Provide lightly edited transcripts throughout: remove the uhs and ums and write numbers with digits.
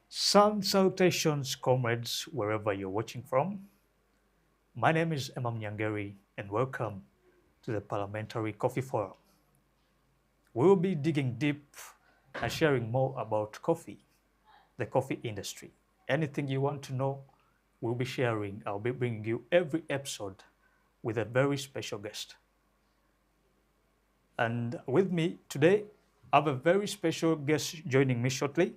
Sun salutations, comrades, wherever you're watching from. My name is Emam Nyangeri, and welcome to the Parliamentary Coffee Forum. We will be digging deep and sharing more about coffee, the coffee industry. Anything you want to know, we'll be sharing. I'll be bringing you every episode with a very special guest. And with me today, I have a very special guest joining me shortly.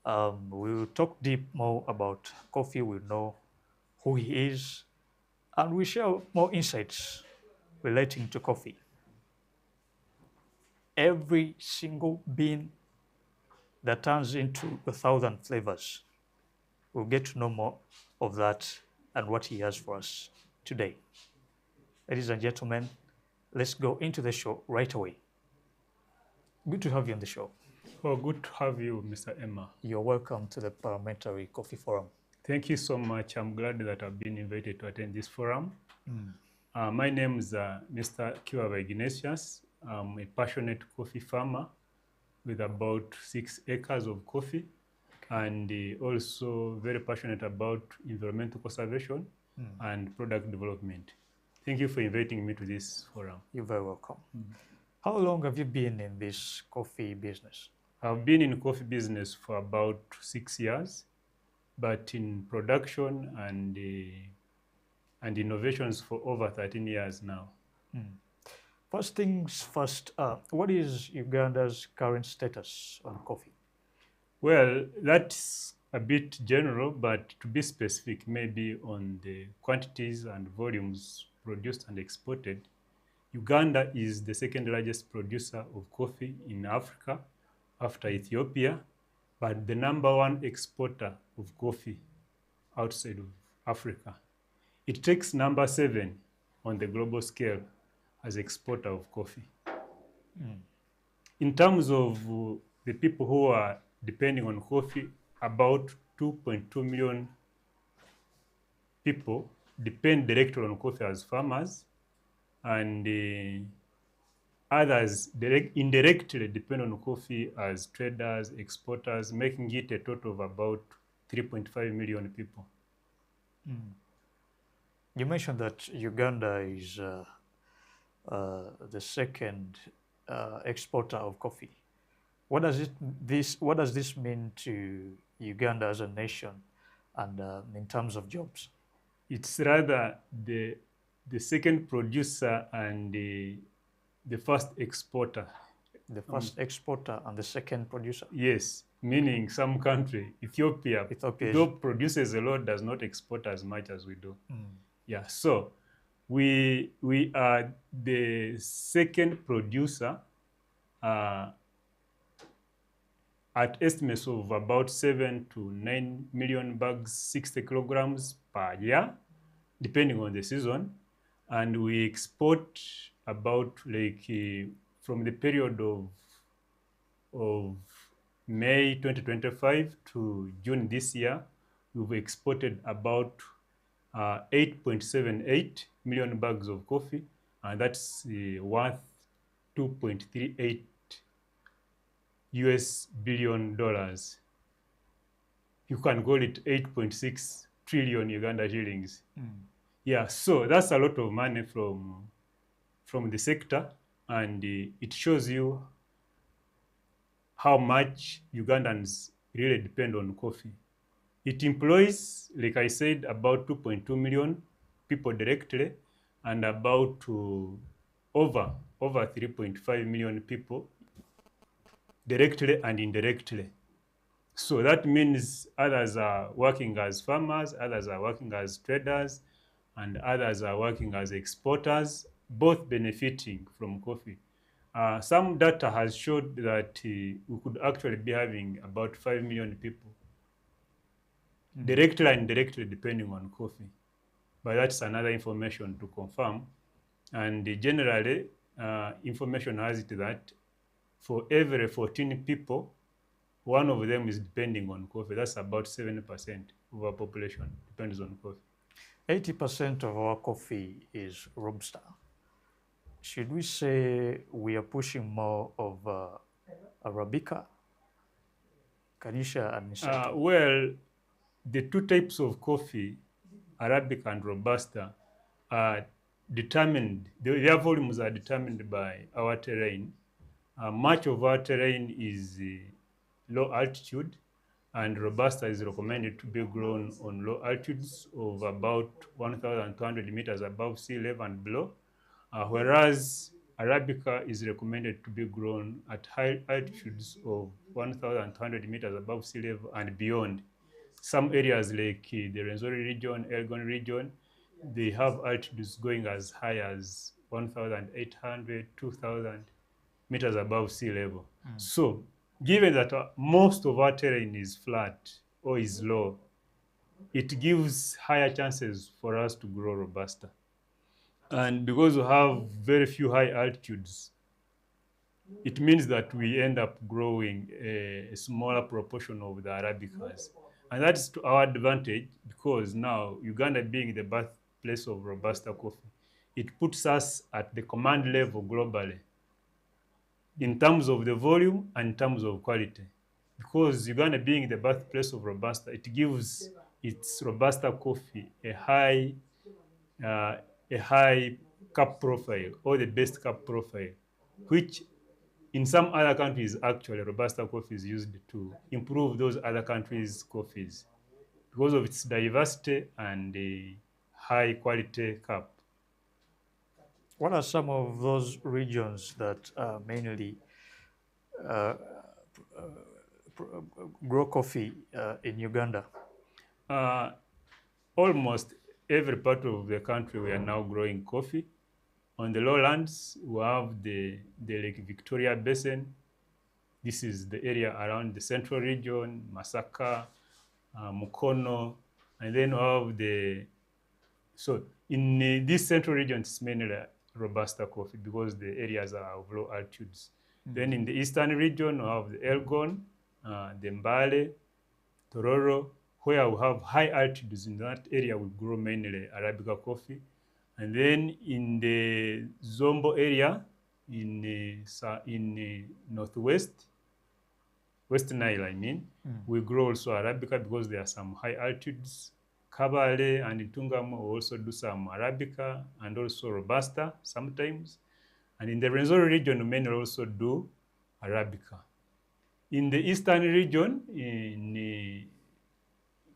We'll talk deep more about coffee. We'll know who he is, and we share more insights relating to coffee. Every single bean that turns into 1,000 flavors. We'll get to know more of that and what he has for us today. Ladies and gentlemen, let's go into the show right away. Good to have you on the show. Oh, good to have you, Mr. Emma. You're welcome to the Parliamentary Coffee Forum. Thank you so much. I'm glad that I've been invited to attend this forum. My name is Mr. Kiwaba Ignatius. I'm a passionate coffee farmer with about 6 acres of coffee and also very passionate about environmental conservation and product development. Thank you for inviting me to this forum. You're very welcome. How long have you been in this coffee business? I've been in coffee business for about 6 years, but in production and innovations for over 13 years now. First things first, what is Uganda's current status on coffee? Well, that's a bit general, but to be specific, maybe on the quantities and volumes produced and exported, Uganda is the second largest producer of coffee in Africa after Ethiopia, but the number one exporter of coffee outside of Africa. It takes number 7 on the global scale as exporter of coffee. In terms of the people who are depending on coffee, about 2.2 million people depend directly on coffee as farmers, and others indirectly depend on coffee as traders, exporters, making it a total of about 3.5 million people. You mentioned that Uganda is the second exporter of coffee. What does this mean to Uganda as a nation, and in terms of jobs? It's rather the second producer and the first exporter. The first exporter and the second producer. Yes, meaning some country, Ethiopia, Ethiopia though produces a lot, does not export as much as we do. Yeah, so we are the second producer at estimates of about 7 to 9 million bags, 60 kilograms per year, depending on the season. And we export about from the period of May 2025 to June this year, we've exported about 8.78 million bags of coffee, and that's worth 2.38 US billion dollars. You can call it 8.6 trillion Uganda shillings. Yeah, so that's a lot of money from the sector, and it shows you how much Ugandans really depend on coffee. It employs, like I said, about 2.2 million people directly, and about over 3.5 million people directly and indirectly. So that means others are working as farmers, others are working as traders, and others are working as exporters, both benefiting from coffee. Some data has showed that we could actually be having about 5 million people directly and indirectly depending on coffee. But that's another information to confirm. And generally, information has it that for every 14 people, one of them is depending on coffee. That's about 7% of our population depends on coffee. 80% of our coffee is Robusta. Should we say we are pushing more of Arabica? Can you share an insight on? Well, the two types of coffee, Arabic and Robusta, are determined, their volumes are determined by our terrain. Much of our terrain is low altitude, and Robusta is recommended to be grown on low altitudes of about 1,200 meters above sea level and below, whereas Arabica is recommended to be grown at high altitudes of 1,200 meters above sea level and beyond. Some areas like the Renzori region, Elgon region, they have altitudes going as high as 1,800, 2,000 meters above sea level. So, given that most of our terrain is flat or is low, it gives higher chances for us to grow Robusta. And because we have very few high altitudes, it means that we end up growing a smaller proportion of the Arabicas. And that's to our advantage because now Uganda being the birthplace of Robusta coffee, it puts us at the command level globally in terms of the volume and in terms of quality. Because Uganda being the birthplace of Robusta, it gives its Robusta coffee uh, a high cup profile or the best cup profile, which in some other countries, actually, Robusta coffee is used to improve those other countries' coffees because of its diversity and a high quality cup. What are some of those regions that mainly uh, grow coffee in Uganda? Uh, Almost every part of the country, we are now growing coffee. On the lowlands, we have the Lake Victoria Basin. This is the area around the central region, Masaka, Mukono, and then we have so in this central region, it's mainly Robusta coffee because the areas are of low altitudes. Then in the eastern region, we have the Elgon, the Mbale, Tororo, where we have high altitudes. In that area, we grow mainly Arabica coffee. And then in the Zombo area, in northwest, West Nile, I mean, we grow also Arabica because there are some high altitudes. Kabale and Tungamo also do some Arabica and also Robusta sometimes. And in the Renzori region, we mainly also do Arabica. In the eastern region, in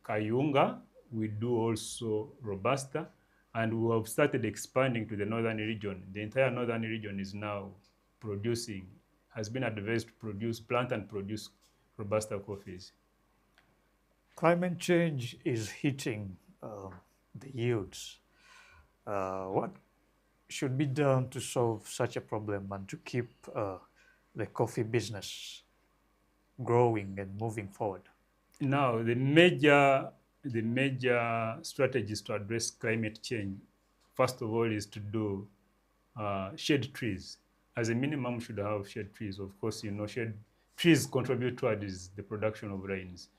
Kayunga, we do also Robusta, and we have started expanding to the northern region. The entire northern region is now producing, has been advised to produce, plant and produce Robusta coffees. Climate change is hitting the yields. What should be done to solve such a problem and to keep the coffee business growing and moving forward? Now, the major strategies to address climate change, first of all, is to do shade trees. As a minimum, we should have shade trees. Of course, you know, shade trees contribute towards the production of rains.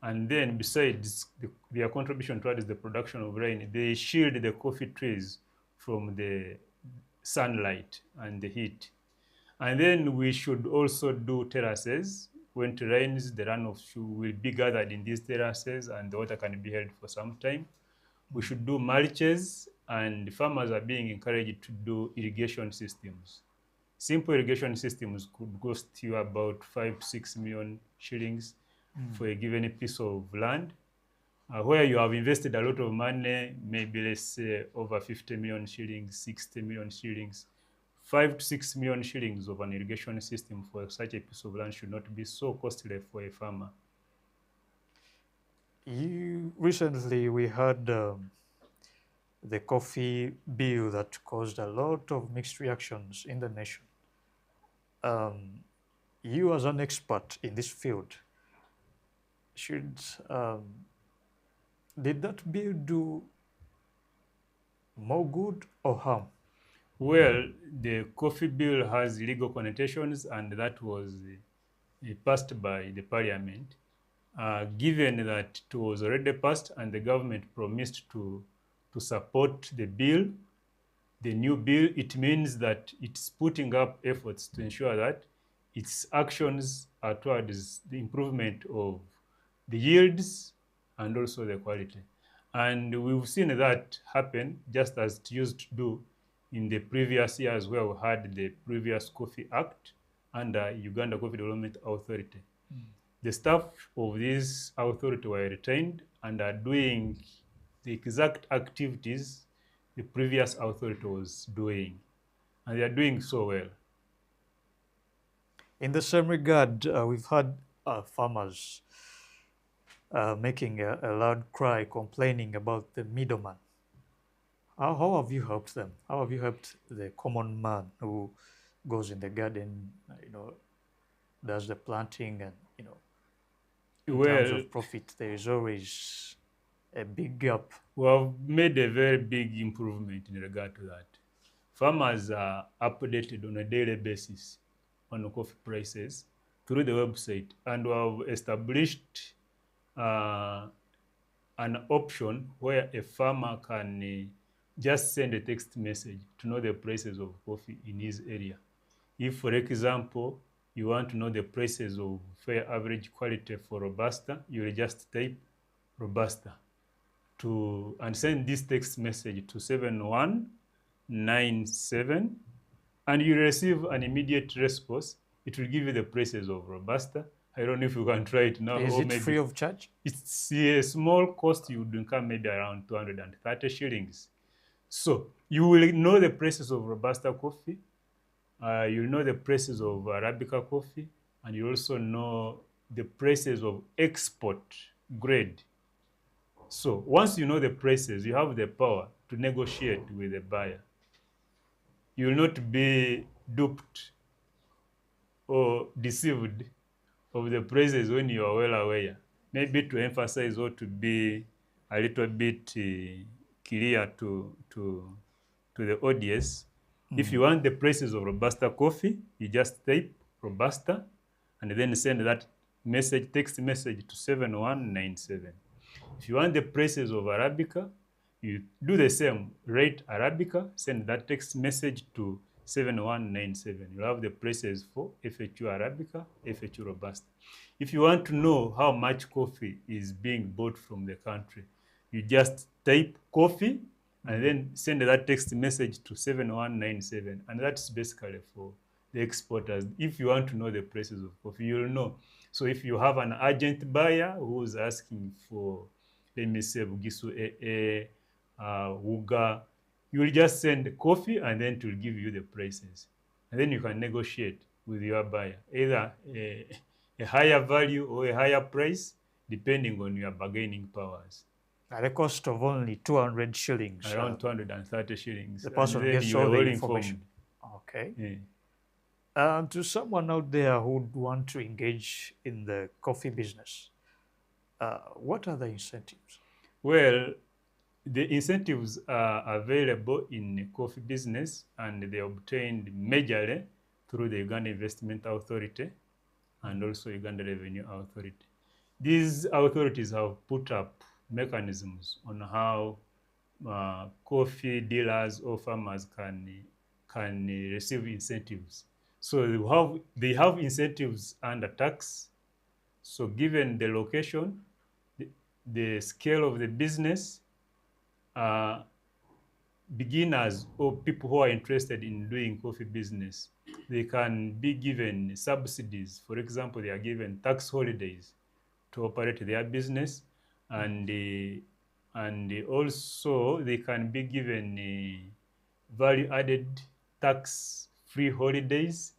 And then besides their contribution towards the production of rain, they shield the coffee trees from the sunlight and the heat. And then we should also do terraces. When it rains, the runoff will be gathered in these terraces and the water can be held for some time. We should do mulches, and farmers are being encouraged to do irrigation systems. Simple irrigation systems could cost you about 5 to 6 million shillings for a given piece of land, where you have invested a lot of money, maybe let's say over 50 million shillings, 60 million shillings. 5 to 6 million shillings of an irrigation system for such a piece of land should not be so costly for a farmer. Recently, we had the coffee bill that caused a lot of mixed reactions in the nation. Um, you, as an expert in this field, should did that bill do more good or harm? Well, the coffee bill has legal connotations, and that was passed by the parliament. Given that it was already passed and the government promised to support the bill, the new bill, it means that it's putting up efforts to ensure that its actions are towards the improvement of the yields and also the quality. And we've seen that happen just as it used to do in the previous years where we had the previous Coffee Act under Uganda Coffee Development Authority. The staff of this authority were retained and are doing the exact activities the previous authority was doing, and they are doing so well. In the same regard, we've had farmers making a loud cry complaining about the middleman. How have you helped them? How have you helped the common man who goes in the garden, does the planting, and in terms Well, of profit, there is always a big gap. we have made a very big improvement in regard to that. Farmers are updated on a daily basis on the coffee prices through the website, and we have established uh, an option where a farmer can just send a text message to know the prices of coffee in his area. If, for example, you want to know the prices of fair average quality for Robusta, you will just type Robusta and send this text message to 7197, and you receive an immediate response. It will give you the prices of Robusta. I don't know if you can try it now, Is or it free maybe of charge? it's a small cost. You would incur maybe around 230 shillings. So you will know the prices of Robusta coffee, you'll know the prices of Arabica coffee, and you also know the prices of export grade. So once you know the prices, you have the power to negotiate with the buyer. You will not be duped or deceived of the prices when you are well aware. Maybe to emphasize or to be a little bit clear to the audience, if you want the prices of Robusta coffee, you just type Robusta and then send that text message to 7197. If you want the prices of Arabica, you do the same. Rate Arabica, send that text message to 7197. You'll have the prices for FHU Arabica, FHU Robusta. If you want to know how much coffee is being bought from the country, you just type coffee and then send that text message to 7197. And that's basically for the exporters. If you want to know the prices of coffee, you'll know. So if you have an urgent buyer who's asking for, let me say, Bugisu Wuga, you will just send coffee and then it will give you the prices. And then you can negotiate with your buyer, either a higher value or a higher price, depending on your bargaining powers. At a cost of only 200 shillings, Around 230 shillings. the And person then gets you are all the well information. informed. Okay. Yeah. To someone out there who would want to engage in the coffee business, what are the incentives? Well, the incentives are available in the coffee business, and they are obtained majorly through the Uganda Investment Authority and also Uganda Revenue Authority. These authorities have put up mechanisms on how coffee dealers or farmers can receive incentives. So they have incentives under tax. So given the location, the scale of the business, uh, beginners or people who are interested in doing coffee business, they can be given subsidies. For example, they are given tax holidays to operate their business, and also they can be given value-added tax-free holidays.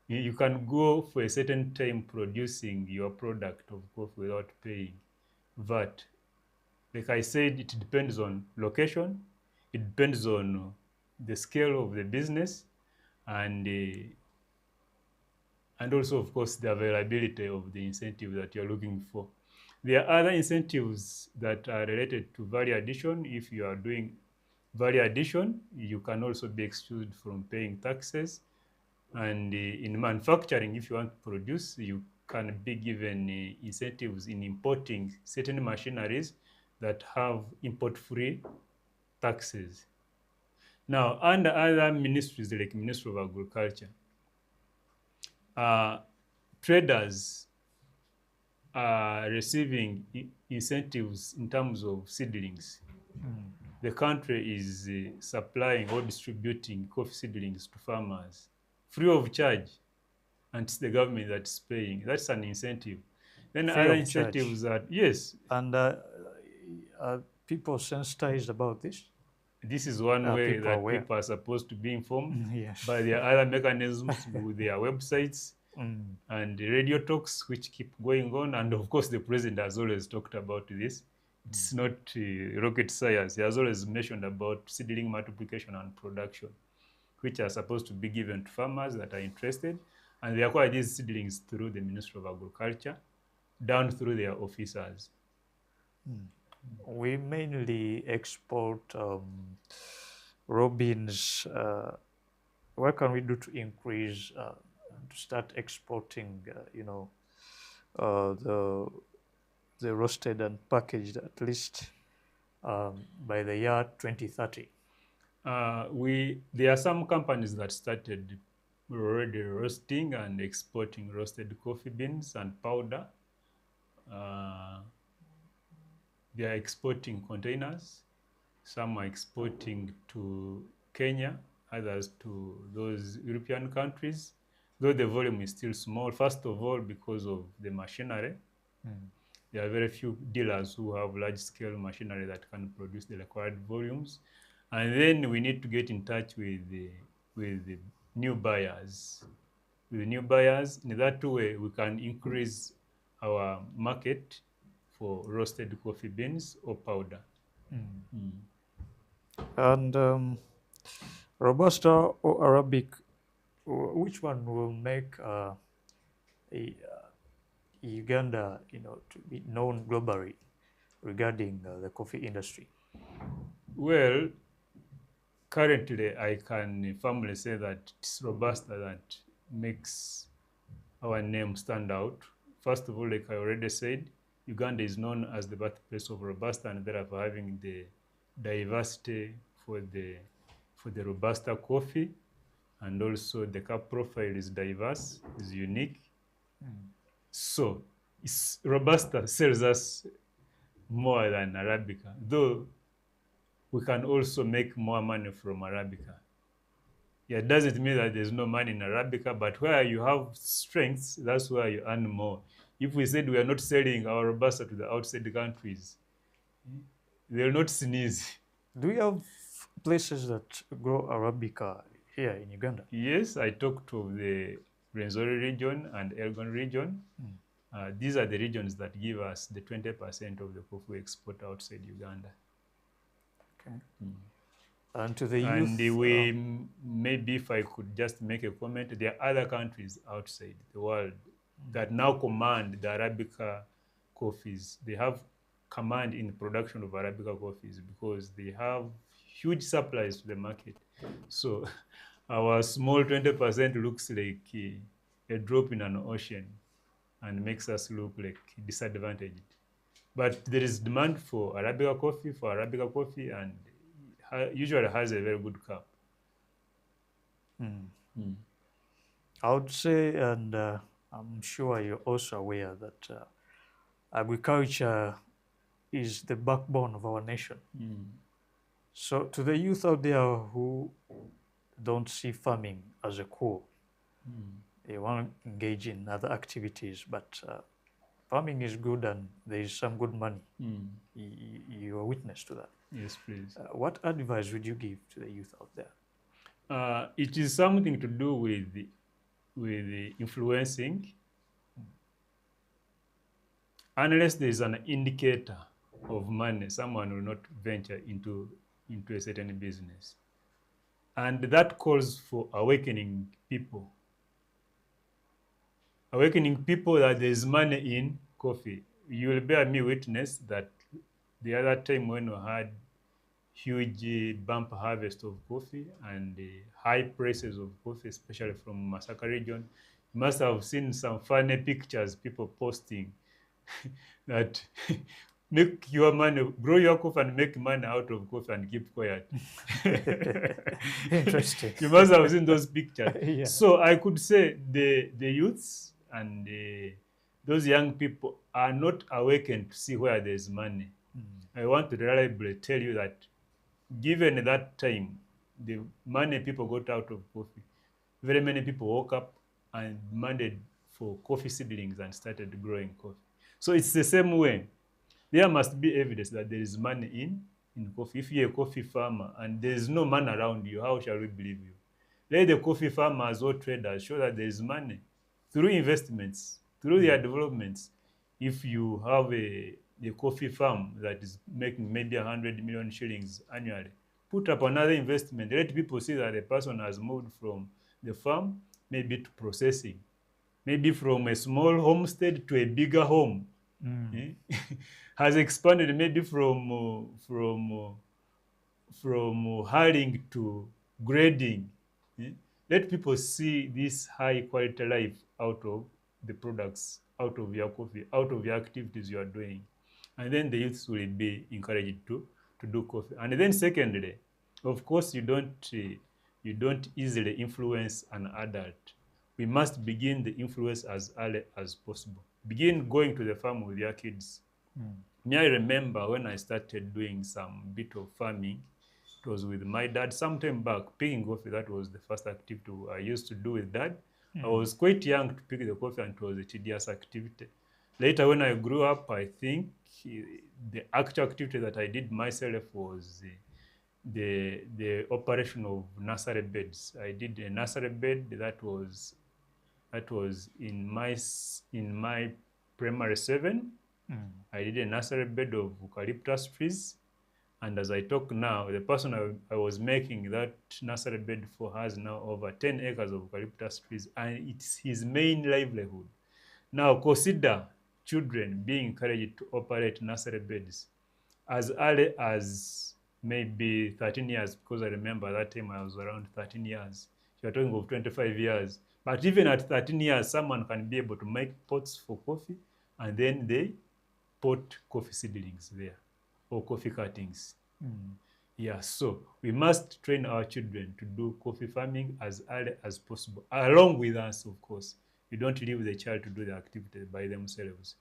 You can go for a certain time producing your product of coffee without paying VAT. Like I said, it depends on location, it depends on the scale of the business, and also, of course, the availability of the incentive that you're looking for. There are other incentives that are related to value addition. If you are doing value addition, you can also be excused from paying taxes. And in manufacturing, if you want to produce, you can be given incentives in importing certain machineries that have import-free taxes. Now, under other ministries like Ministry of Agriculture, uh, traders are receiving incentives in terms of seedlings. The country is supplying or distributing coffee seedlings to farmers free of charge, and it's the government that's paying. That's an incentive. Then Free other of charge. incentives are, yes, And are people sensitized about this? this is one Are way people that aware? people are supposed to be informed. Yes. By their other mechanisms with their websites Mm, and the radio talks which keep going on. And of course, the president has always talked about this. mm, It's not rocket science. He has always mentioned about seedling multiplication and production, which are supposed to be given to farmers that are interested. And they acquire these seedlings through the Ministry of Agriculture, down through their officers. mm. We mainly export raw beans. What can we do to increase, to start exporting, the roasted and packaged at least by the year 2030? There are some companies that started already roasting and exporting roasted coffee beans and powder. Uh, they are exporting containers. Some are exporting to Kenya, others to those European countries, though the volume is still small. First of all, because of the machinery. Mm, There are very few dealers who have large-scale machinery that can produce the required volumes. And then we need to get in touch with the new buyers. With the new buyers, in that way, we can increase our market for roasted coffee beans or powder. mm. Mm. And Robusta or Arabic, which one will make a, Uganda, to be known globally regarding the coffee industry? Well, currently, I can firmly say that it's Robusta that makes our name stand out. First of all, like I already said, Uganda is known as the birthplace of Robusta, and therefore having the diversity for the Robusta coffee, and also the cup profile is diverse, is unique. So Robusta sells us more than Arabica, though we can also make more money from Arabica. Yeah, it doesn't mean that there's no money in Arabica, but where you have strengths, that's where you earn more. If we said we are not selling our Robusta to the outside countries, they'll not sneeze. Do we have places that grow Arabica here in Uganda? Yes, I talked of the Rwenzori region and Elgon region. Mm. These are the regions that give us the 20% of the coffee we export outside Uganda. Okay. And to the And youth, maybe if I could just make a comment, there are other countries outside the world that now command the Arabica coffees. They have command in the production of Arabica coffees because they have huge supplies to the market. So our small 20% looks like a drop in an ocean and makes us look like disadvantaged. But there is demand for Arabica coffee, and usually has a very good cup. mm, Mm. I would say, and I'm sure you're also aware that agriculture is the backbone of our nation. Mm. So, to the youth out there who don't see farming as a core, they want to engage in other activities, but farming is good and there is some good money. Mm. You are witness to that. Yes, please. What advice would you give to the youth out there? It is something to do with the influencing. Unless there is an indicator of money, someone will not venture into a certain business. And that calls for awakening people. Awakening people that there is money in coffee. You will bear me witness that the other time when we had huge bumper harvest of coffee and high prices of coffee, especially from Masaka region, you must have seen some funny pictures people posting that make your money, grow your coffee and make money out of coffee and keep quiet. Interesting. You must have seen those pictures. Yeah. So I could say the youths and those young people are not awakened to see where there's money. I want to reliably tell you that given that time, the money people got out of coffee, very many people woke up and demanded for coffee seedlings and started growing coffee. So it's the same way. There must be evidence that there is money in coffee. If you're a coffee farmer and there is no man around you, how shall we believe you? Let the coffee farmers or traders show that there is money through investments, through their developments. If you have a coffee farm that is making maybe 100 million shillings annually, put up another investment. Let people see that the person has moved from the farm maybe to processing, maybe from a small homestead to a bigger home. Eh? Has expanded maybe from hiring to grading. Eh? Let people see this high quality life out of the products, out of your coffee, out of your activities you are doing. And then the youths will be encouraged to do coffee. And then secondly, of course, you don't easily influence an adult. We must begin the influence as early as possible. Begin going to the farm with your kids. Me, I remember when I started doing some bit of farming, it was with my dad sometime back. Picking coffee, that was the first activity I used to do with dad. I was quite young to pick the coffee and it was a tedious activity. Later, when I grew up, I think the actual activity that I did myself was the operation of nursery beds. I did a nursery bed that was in my primary 7. I did a nursery bed of eucalyptus trees. And as I talk now, the person I was making that nursery bed for has now over 10 acres of eucalyptus trees, and it's his main livelihood. Now, consider children being encouraged to operate nursery beds as early as maybe 13 years, because I remember that time I was around 13 years. You're talking of 25 years. But even at 13 years, someone can be able to make pots for coffee, and then they pot coffee seedlings there or coffee cuttings. Yeah, so we must train our children to do coffee farming as early as possible, along with us, of course. You don't leave the child to do the activity by themselves.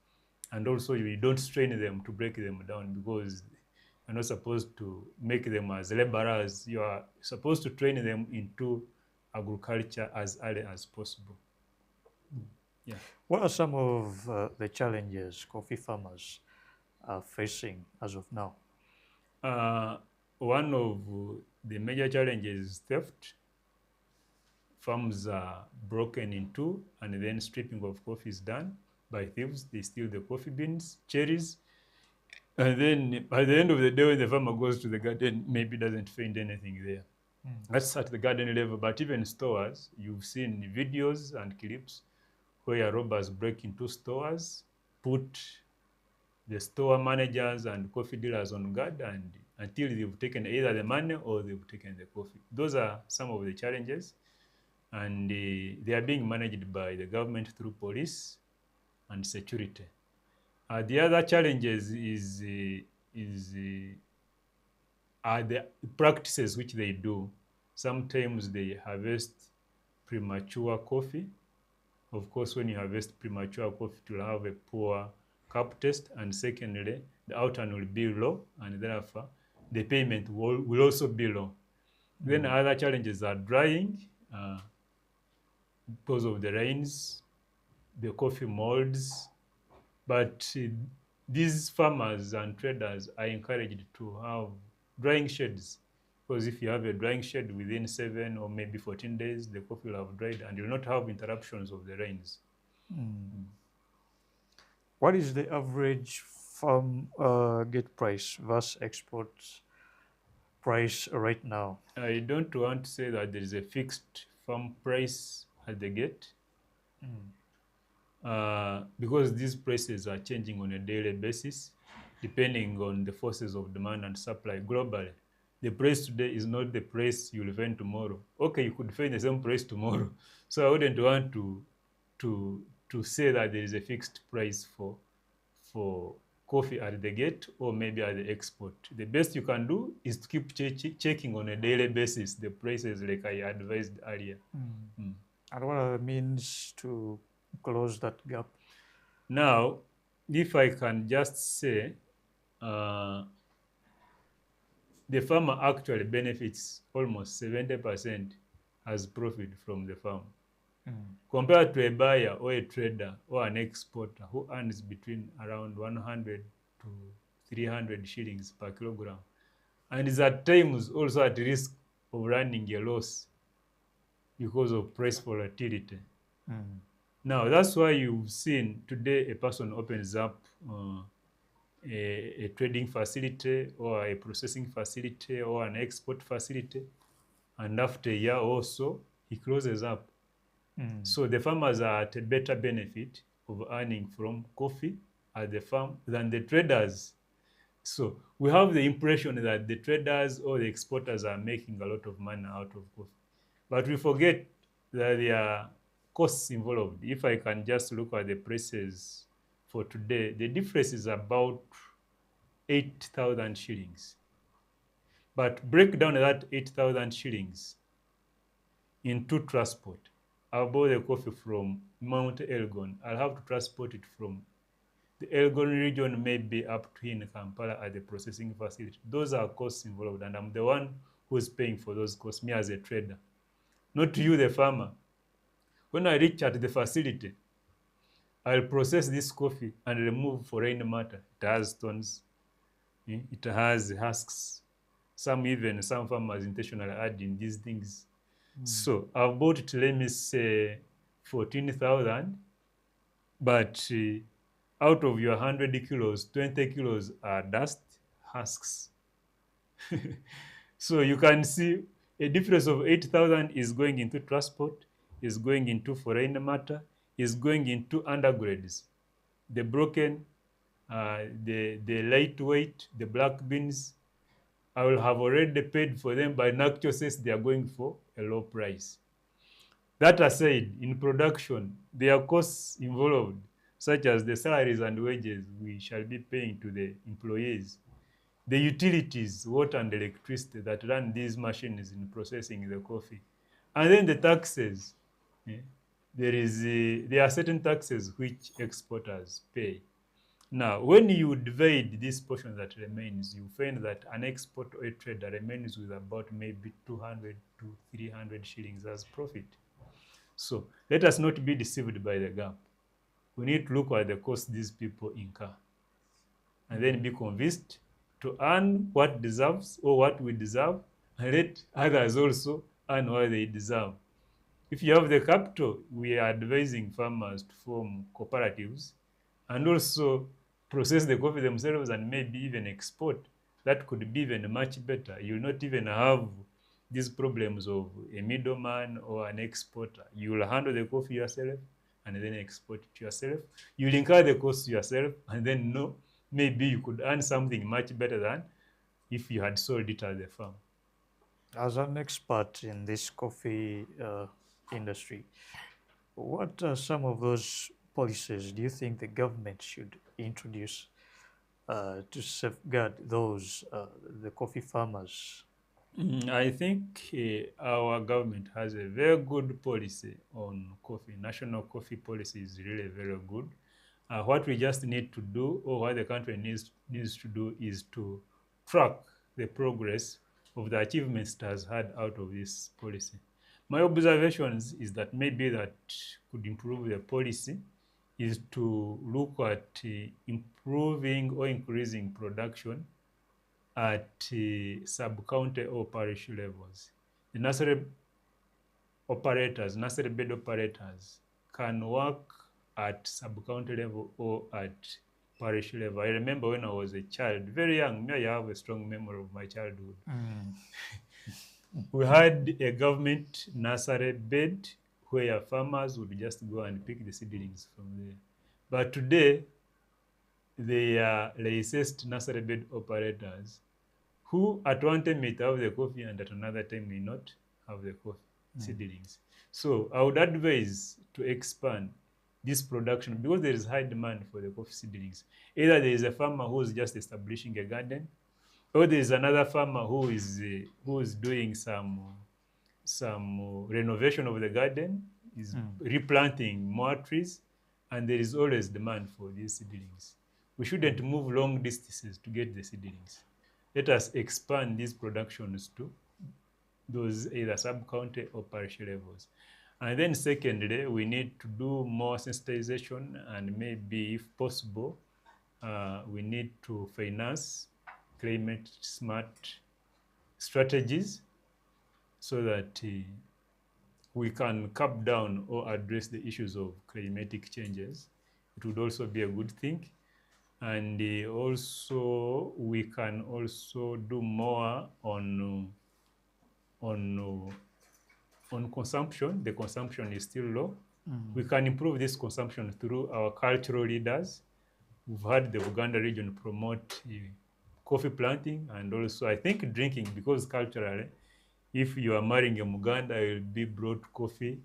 And also, you don't strain them to break them down, because you're not supposed to make them as laborers. You are supposed to train them into agriculture as early as possible. Yeah. What are some of the challenges coffee farmers are facing as of now? Uh, One of the major challenges is theft. Farms are broken into, and then stripping of coffee is done by thieves. They steal the coffee beans, cherries, and then by the end of the day, when the farmer goes to the garden, maybe doesn't find anything there. That's at the garden level, but even stores, you've seen videos and clips where robbers break into stores, put the store managers and coffee dealers on guard, and until they've taken either the money or they've taken the coffee. Those are some of the challenges, and they are being managed by the government through police and security. The other challenges are the practices which they do. Sometimes they harvest premature coffee. Of course, when you harvest premature coffee, it will have a poor cup taste, and secondly, the outturn will be low, and therefore the payment will also be low. Then other challenges are drying because of the rains, the coffee molds, but these farmers and traders are encouraged to have drying sheds, because if you have a drying shed within 7 or maybe 14 days, the coffee will have dried and you will not have interruptions of the rains. What is the average farm gate price versus export price right now? I don't want to say that there is a fixed farm price at the gate, because these prices are changing on a daily basis depending on the forces of demand and supply globally. The price today is not the price you'll find tomorrow. Okay, you could find the same price tomorrow. So I wouldn't want to say that there is a fixed price for coffee at the gate or maybe at the export. The best you can do is to keep checking on a daily basis the prices like I advised earlier. Mm. And what are the means to close that gap? Now, if I can just say, uh, the farmer actually benefits almost 70% as profit from the farm, compared to a buyer or a trader or an exporter who earns between around 100 to 300 shillings per kilogram and is at times also at risk of running a loss because of price volatility. Now, that's why you've seen today a person opens up a trading facility or a processing facility or an export facility, and after a year or so, he closes up. So the farmers are at a better benefit of earning from coffee at the farm than the traders. So we have the impression that the traders or the exporters are making a lot of money out of coffee. But we forget that there are costs involved. If I can just look at the prices for today, the difference is about 8,000 shillings. But break down that 8,000 shillings into transport. I'll buy the coffee from Mount Elgon. I'll have to transport it from the Elgon region, maybe up to in Kampala at the processing facility. Those are costs involved, and I'm the one who's paying for those costs, me as a trader, not you, the farmer. When I reach at the facility, I'll process this coffee and remove foreign matter. It has stones, it has husks. Some farmers intentionally add in these things. So I've bought it, let me say, 14,000, but out of your 100 kilos, 20 kilos are dust husks. So you can see a difference of 8,000 is going into transport, is going into foreign matter, is going into undergrades. The broken, the lightweight, the black beans, I will have already paid for them, but in actual sense, they are going for a low price. That aside, in production, there are costs involved, such as the salaries and wages we shall be paying to the employees, the utilities, water and electricity that run these machines in processing the coffee, and then the taxes. eh, there are certain taxes which exporters pay. Now, when you divide this portion that remains, you find that an export or a trader remains with about maybe 200 to 300 shillings as profit. So let us not be deceived by the gap. We need to look at the cost these people incur and then be convinced to earn what deserves or what we deserve, and let others also earn what they deserve. If you have the capital, we are advising farmers to form cooperatives and also process the coffee themselves and maybe even export. That could be even much better. You'll not even have these problems of a middleman or an exporter. You'll handle the coffee yourself and then export it yourself. You'll incur the cost yourself and then know maybe you could earn something much better than if you had sold it at the farm. As an expert in this coffee industry, what are some of those policies do you think the government should introduce to safeguard those the coffee farmers? I think our government has a very good policy on coffee. National coffee policy is really very good. What we just need to do, or what the country needs to do, is to track the progress of the achievements it has had out of this policy. My observations is that maybe that could improve the policy is to look at improving or increasing production at sub-county or parish levels. The nursery bed operators can work at sub-county level or at parish level. I remember when I was a child, very young, I have a strong memory of my childhood. We had a government nursery bed where farmers would just go and pick the seedlings from there. But today, they are licensed nursery bed operators who at one time may have the coffee and at another time may not have the coffee seedlings. So I would advise to expand this production, because there is high demand for the coffee seedlings. Either there is a farmer who is just establishing a garden, or there is another farmer who is doing some renovation of the garden, is replanting more trees, and there is always demand for these seedlings. We shouldn't move long distances to get the seedlings. Let us expand these productions to those either sub-county or parish levels. And then secondly, we need to do more sensitization, and maybe, if possible, we need to finance climate smart strategies so that we can cap down or address the issues of climatic changes. It would also be a good thing. And also we can also do more on consumption. The consumption is still low. We can improve this consumption through our cultural leaders. We've had the Uganda region promote coffee planting, and also I think drinking, because culturally, if you are marrying a Muganda, you will be brought coffee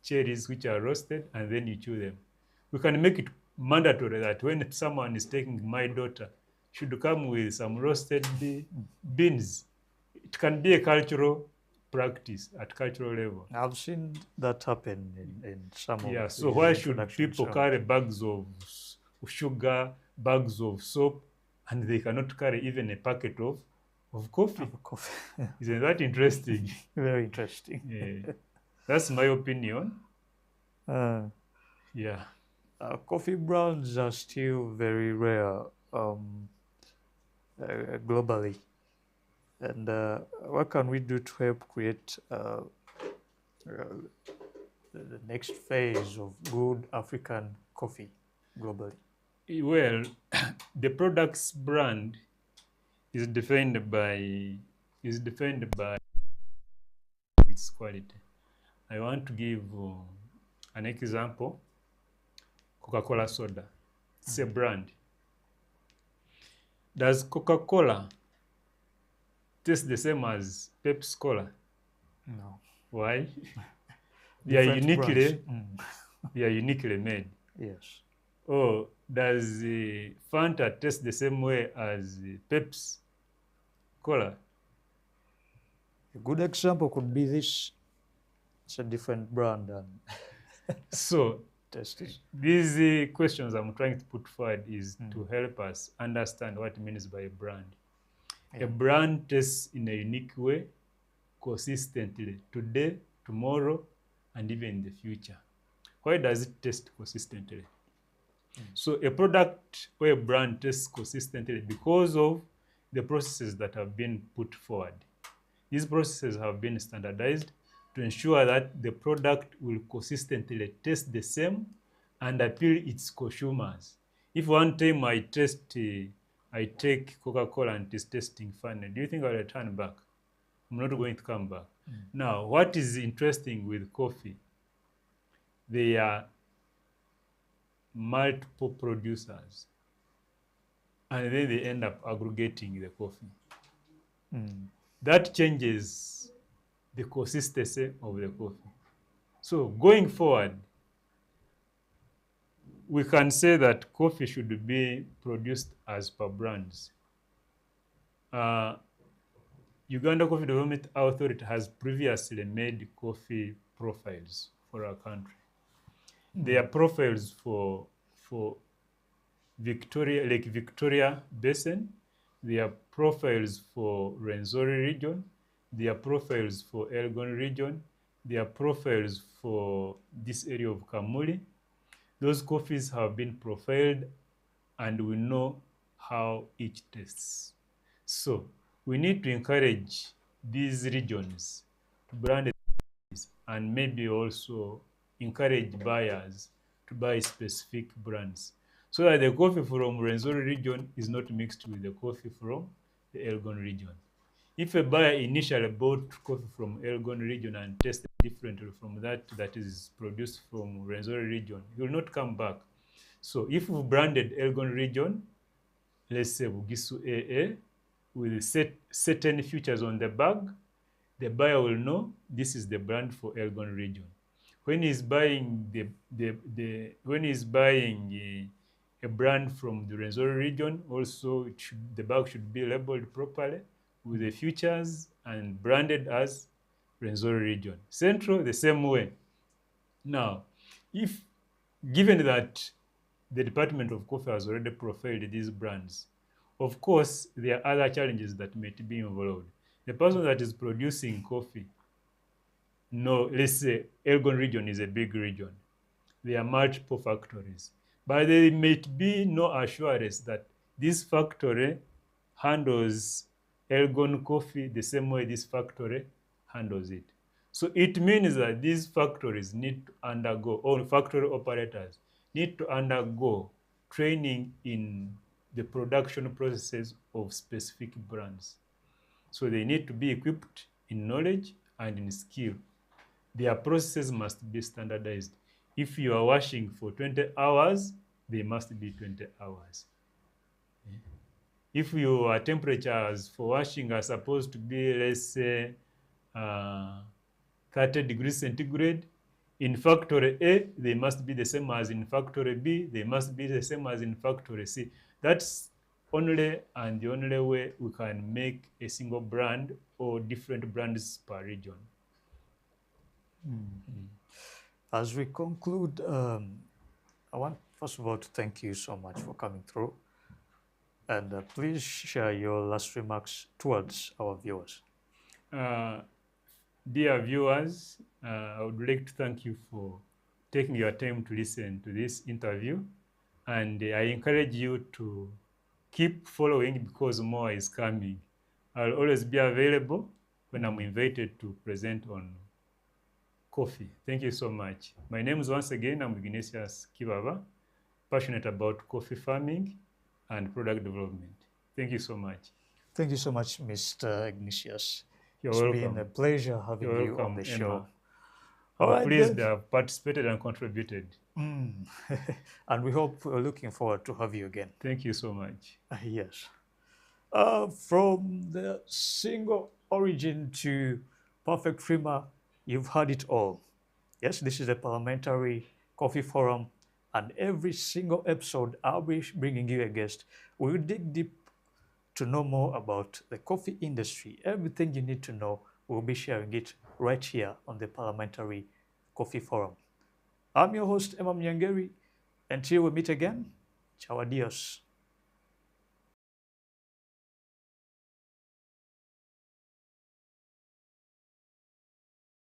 cherries which are roasted, and then you chew them. We can make it mandatory that when someone is taking my daughter, should come with some roasted beans. It can be a cultural practice at cultural level. I've seen that happen in some of Yeah, the so why should introductions. people carry bags of sugar, bags of soap, and they cannot carry even a packet of coffee? Coffee. Isn't that interesting? Very interesting. Yeah. That's my opinion. Uh, Yeah. Coffee brands are still very rare globally. And what can we do to help create the next phase of good African coffee globally? Well, the product's brand is defined by its quality. I want to give an example. Coca-Cola soda. It's a brand. Does Coca-Cola taste the same as Pepsi Cola? No. Why? They are uniquely made. Yes. Oh, does Fanta taste the same way as Pepsi Cola? A good example could be this. It's a different brand and So taste is. these questions I'm trying to put forward is to help us understand what it means by a brand. Yeah. A brand tastes in a unique way, consistently, today, tomorrow, and even in the future. Why does it taste consistently? So a product or a brand tastes consistently because of the processes that have been put forward. These processes have been standardized to ensure that the product will consistently taste the same and appeal its consumers. If one time I take Coca-Cola and it's tasting funny, do you think I'll return back? I'm not going to come back. Now, what is interesting with coffee? There are multiple producers, and then they end up aggregating the coffee. That changes the consistency of the coffee. So going forward, we can say that coffee should be produced as per brands. Uganda Coffee Development Authority has previously made coffee profiles for our country. There are profiles for Lake Victoria Basin. There are profiles for Rwenzori region. There are profiles for Elgon region. There are profiles for this area of Kamuli. Those coffees have been profiled, and we know how each tastes. So we need to encourage these regions to brand these, and maybe also encourage buyers to buy specific brands, so that the coffee from Rwenzori region is not mixed with the coffee from the Elgon region. If a buyer initially bought coffee from Elgon region and tasted differently from that is produced from Rwenzori region, he will not come back. So if we branded Elgon region, let's say Bugisu AA, with certain features on the bag, the buyer will know this is the brand for Elgon region. when he's buying when he's buying a brand from the Rwenzori region, also the bag should be labeled properly with the features and branded as Rwenzori region. Central, the same way. Now, if given that the Department of Coffee has already profiled these brands, of course, there are other challenges that might be involved. The person that is producing coffee, no, let's say Elgon region is a big region. There are multiple factories, but there might be no assurance that this factory handles Elgon coffee the same way this factory handles it. So it means that these factories need to undergo, or factory operators need to undergo training in the production processes of specific brands. So they need to be equipped in knowledge and in skill. Their processes must be standardized. If you are washing for 20 hours, they must be 20 hours. If your temperatures for washing are supposed to be, let's say, 30 degrees centigrade, in factory A, they must be the same as in factory B, they must be the same as in factory C. That's only and the only way we can make a single brand or different brands per region. As we conclude, I want first of all to thank you so much for coming through, and please share your last remarks towards our viewers. Dear viewers, I would like to thank you for taking your time to listen to this interview, and I encourage you to keep following because more is coming. I'll always be available when I'm invited to present on coffee. Thank you so much. My name is once again, I'm Ignatius Kibaba, passionate about coffee farming and product development. Thank you so much. Thank you so much, Mr. Ignatius. You're It's welcome. been a pleasure having You're you welcome, on the Emma. show. I'm All right, pleased then. to have participated and contributed. And we're looking forward to have you again. Thank you so much. Yes. From the single origin to perfect creamer, you've had it all. Yes, this is the Parliamentary Coffee Forum, and every single episode I'll be bringing you a guest. We'll dig deep to know more about the coffee industry. Everything you need to know, we'll be sharing it right here on the Parliamentary Coffee Forum. I'm your host, Emam Nyangeri. Until we meet again, ciao adios.